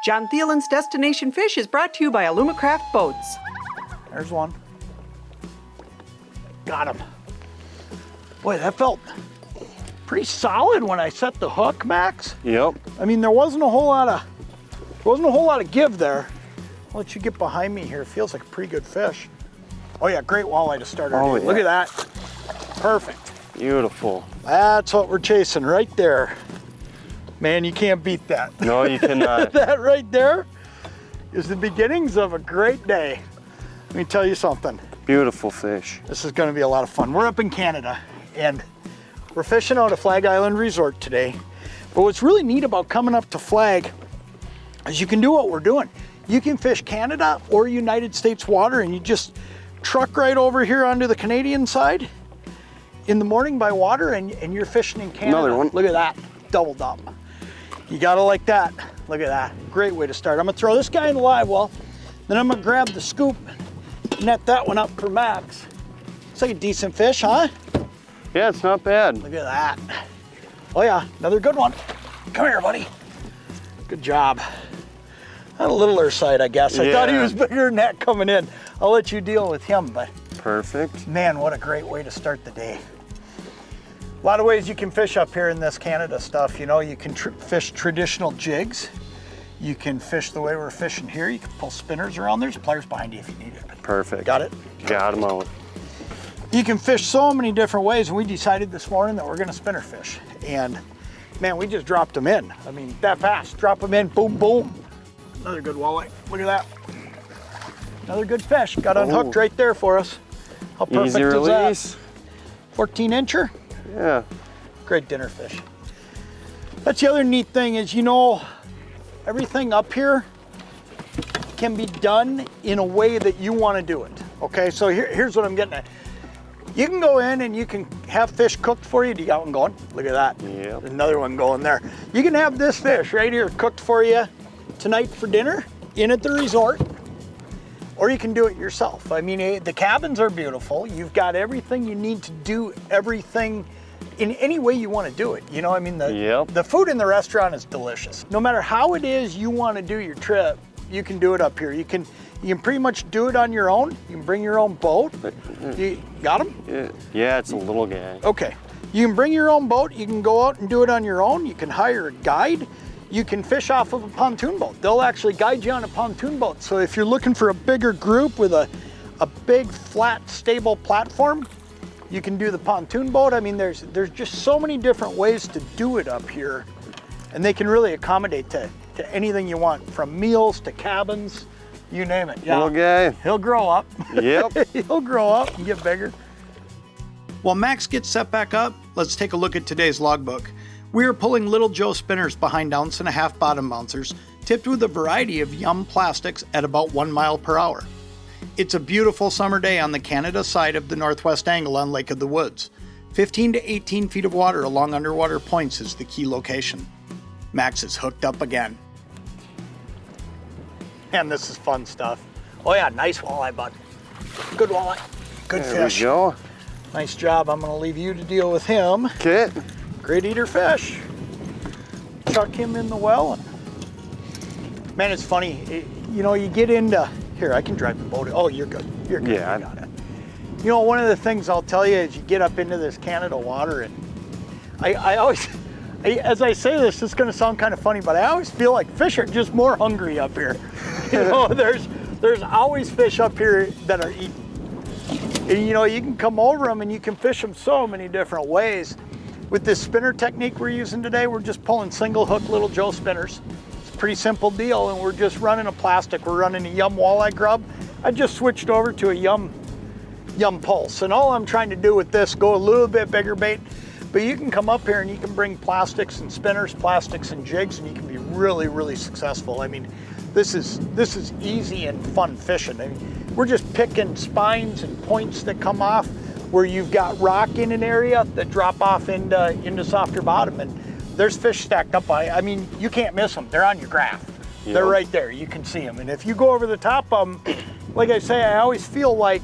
John Thielen's Destination Fish is brought to you by Alumacraft Boats. There's one. Got him. Boy, that felt pretty solid when I set the hook, Max. Yep. I mean, there wasn't a whole lot of give there. I'll let you get behind me here. It feels like a pretty good fish. Oh yeah, great walleye to start our day. Yeah. Look at that. Perfect. Beautiful. That's what we're chasing right there. Man, you can't beat that. No, you cannot. That right there is the beginnings of a great day. Let me tell you something. Beautiful fish. This is going to be a lot of fun. We're up in Canada and we're fishing out of Flag Island Resort today. But what's really neat about coming up to Flag is you can do what we're doing. You can fish Canada or United States water and you just truck right over here onto the Canadian side in the morning by water and you're fishing in Canada. Another one. Look at that, doubled up. You gotta like that. Look at that, great way to start. I'm gonna throw this guy in the live well, then I'm gonna grab the scoop, net that one up for Max. It's like a decent fish, huh? Yeah, it's not bad. Look at that. Oh yeah, another good one. Come here, buddy. Good job. On a littler side, I guess. I thought he was bigger than that coming in. I'll let you deal with him, but perfect. Man, what a great way to start the day. A lot of ways you can fish up here in this Canada stuff. You know, you can fish traditional jigs. You can fish the way we're fishing here. You can pull spinners around. There's pliers behind you if you need it. Perfect. Got it? Got him out. You can fish so many different ways, and we decided this morning that we're gonna spinner fish. And man, we just dropped them in. I mean, that fast, drop them in, boom, boom. Another good walleye, look at that. Another good fish, got unhooked right there for us. How perfect Easy is release. that? 14 incher? Yeah. Great dinner fish. That's the other neat thing is, you know, everything up here can be done in a way that you want to do it. Okay, so here's what I'm getting at. You can go in and you can have fish cooked for you. Do you got one going? Look at that. Yeah. Another one going there. You can have this fish right here cooked for you tonight for dinner in at the resort, or you can do it yourself. I mean, the cabins are beautiful. You've got everything you need to do everything in any way you want to do it. You know, I mean, the food in the restaurant is delicious. No matter how it is you want to do your trip, you can do it up here. You can pretty much do it on your own. You can bring your own boat. You got him? Yeah, it's a little guy. Okay. You can bring your own boat. You can go out and do it on your own. You can hire a guide. You can fish off of a pontoon boat. They'll actually guide you on a pontoon boat. So if you're looking for a bigger group with a big, flat, stable platform, you can do the pontoon boat. I mean, there's just so many different ways to do it up here, and they can really accommodate to anything you want, from meals to cabins, you name it. Yeah. Little guy. He'll grow up. Yep. He'll grow up and get bigger. While Max gets set back up, let's take a look at today's logbook. We are pulling Little Joe spinners behind 1.5 ounce bottom bouncers, tipped with a variety of Yum plastics at about 1 mile per hour. It's a beautiful summer day on the Canada side of the northwest angle on Lake of the Woods. 15 to 18 feet of water along underwater points is the key location. Max is hooked up again. Man, this is fun stuff. Oh yeah, nice walleye, bud. Good walleye. Good fish. There we go. Nice job. I'm gonna leave you to deal with him. Okay. Great eater fish. Chuck him in the well. And man, it's funny. You know, you get into, here, I can drive the boat. Oh, you're good. You're good. Yeah. You got it. You know, one of the things I'll tell you is you get up into this Canada water, and I always, as I say this, it's gonna sound kind of funny, but I always feel like fish are just more hungry up here. You know, there's always fish up here that are eating. And you know, you can come over them and you can fish them so many different ways. With this spinner technique we're using today, we're just pulling single hook Little Joe spinners. It's a pretty simple deal, and we're just running a plastic. We're running a Yum walleye grub. I just switched over to a Yum Pulse, and all I'm trying to do with this, go a little bit bigger bait, but you can come up here and you can bring plastics and spinners, plastics and jigs, and you can be really, really successful. I mean, this is easy and fun fishing. I mean, we're just picking spines and points that come off where you've got rock in an area that drop off into softer bottom, and there's fish stacked up. I mean, you can't miss them. They're on your graph. Yep. They're right there. You can see them. And if you go over the top of them, like I say, I always feel like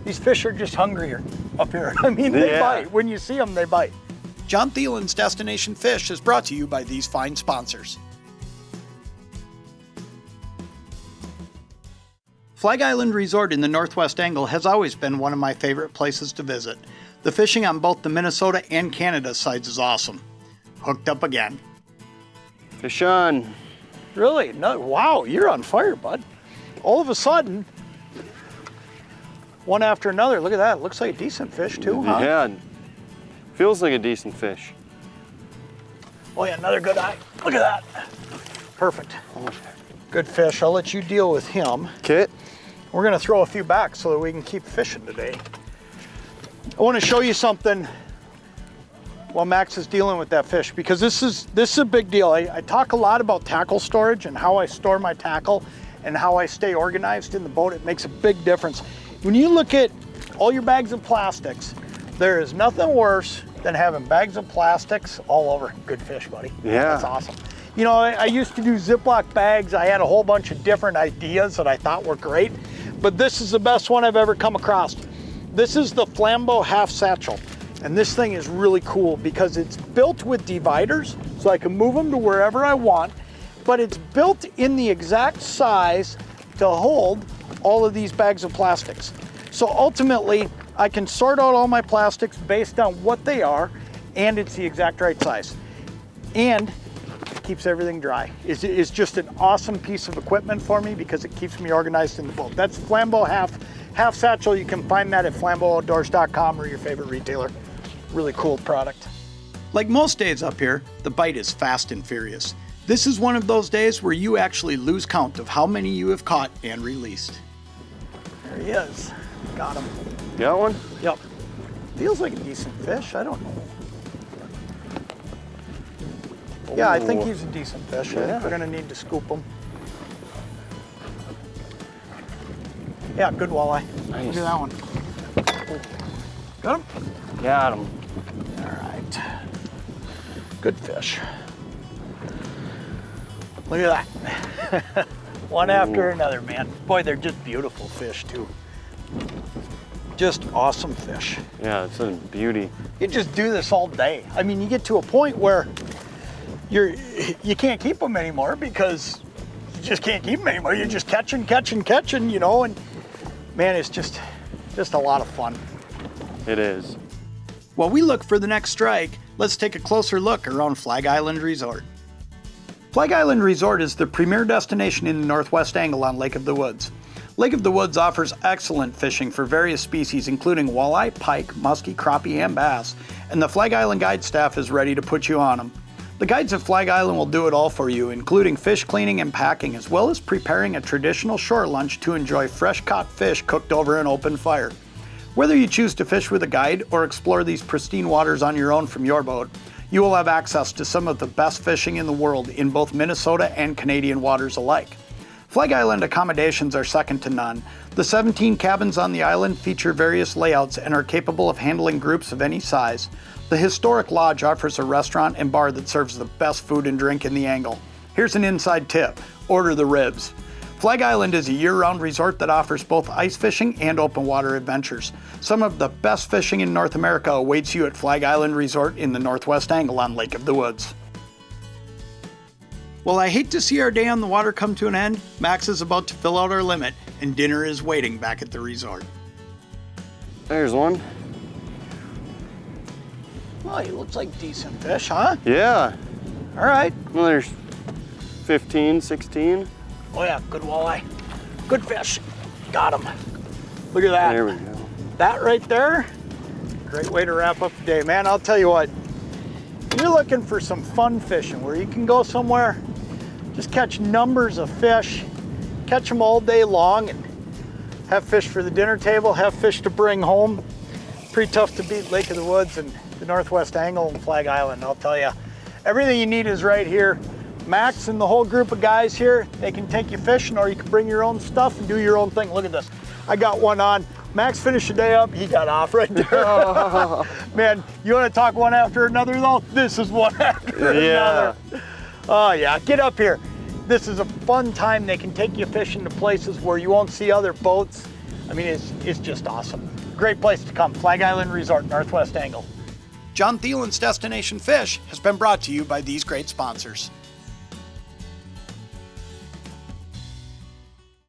these fish are just hungrier up here. I mean, they bite. When you see them, they bite. John Thielen's Destination Fish is brought to you by these fine sponsors. Flag Island Resort in the Northwest Angle has always been one of my favorite places to visit. The fishing on both the Minnesota and Canada sides is awesome. Hooked up again. Fish on. Really? No, wow, you're on fire, bud. All of a sudden, one after another. Look at that. Looks like a decent fish too, huh? Yeah. Feels like a decent fish. Oh yeah, another good eye. Look at that. Perfect. Good fish. I'll let you deal with him. Kit. We're gonna throw a few back so that we can keep fishing today. I want to show you something while Max is dealing with that fish, because this is a big deal. I talk a lot about tackle storage and how I store my tackle and how I stay organized in the boat. It makes a big difference. When you look at all your bags of plastics, there is nothing worse than having bags of plastics all over. Good fish, buddy. Yeah. That's awesome. You know, I used to do Ziploc bags. I had a whole bunch of different ideas that I thought were great, but this is the best one I've ever come across. This is the Flambeau half satchel. And this thing is really cool because it's built with dividers, so I can move them to wherever I want, but it's built in the exact size to hold all of these bags of plastics. So ultimately, I can sort out all my plastics based on what they are, and it's the exact right size. And it keeps everything dry. It's just an awesome piece of equipment for me because it keeps me organized in the boat. That's Flambeau half satchel. You can find that at flambeauoutdoors.com or your favorite retailer. Really cool product. Like most days up here, the bite is fast and furious. This is one of those days where you actually lose count of how many you have caught and released. There he is. Got him. Got one? Yep. Feels like a decent fish. I don't know. Yeah, I think he's a decent fish. I think we're gonna need to scoop him. Yeah, good walleye. Nice. Look at that one. Got him? Got him. All right. Good fish. Look at that. One after another, man. Boy, they're just beautiful fish too. Just awesome fish. Yeah, it's a beauty. You just do this all day. I mean, you get to a point where you can't keep them anymore because you just can't keep them anymore. You're just catching, you know, and man, it's just a lot of fun. It is. While we look for the next strike, let's take a closer look around Flag Island Resort. Flag Island Resort is the premier destination in the Northwest Angle on Lake of the Woods. Lake of the Woods offers excellent fishing for various species including walleye, pike, muskie, crappie, and bass, and the Flag Island guide staff is ready to put you on them. The guides at Flag Island will do it all for you, including fish cleaning and packing, as well as preparing a traditional shore lunch to enjoy fresh caught fish cooked over an open fire. Whether you choose to fish with a guide or explore these pristine waters on your own from your boat, you will have access to some of the best fishing in the world in both Minnesota and Canadian waters alike. Flag Island accommodations are second to none. The 17 cabins on the island feature various layouts and are capable of handling groups of any size. The historic lodge offers a restaurant and bar that serves the best food and drink in the Angle. Here's an inside tip: order the ribs. Flag Island is a year-round resort that offers both ice fishing and open water adventures. Some of the best fishing in North America awaits you at Flag Island Resort in the Northwest Angle on Lake of the Woods. Well, I hate to see our day on the water come to an end. Max is about to fill out our limit, and dinner is waiting back at the resort. There's one. Well, he looks like decent fish, huh? Yeah. All right. Well, there's 15, 16. Oh yeah, good walleye. Good fish. Got him. Look at that. There we go. That right there, great way to wrap up the day. Man, I'll tell you what, if you're looking for some fun fishing where you can go somewhere, just catch numbers of fish, catch them all day long, and have fish for the dinner table, have fish to bring home. Pretty tough to beat Lake of the Woods and the Northwest Angle and Flag Island, I'll tell you. Everything you need is right here. Max and the whole group of guys here, they can take you fishing, or you can bring your own stuff and do your own thing. Look at this. I got one on. Max finished the day up, he got off right there. Man, you want to talk one after another though? This is one after another. Oh yeah, get up here. This is a fun time. They can take you fishing to places where you won't see other boats. I mean, it's just awesome. Great place to come. Flag Island Resort, Northwest Angle. John Thelen's Destination Fish has been brought to you by these great sponsors.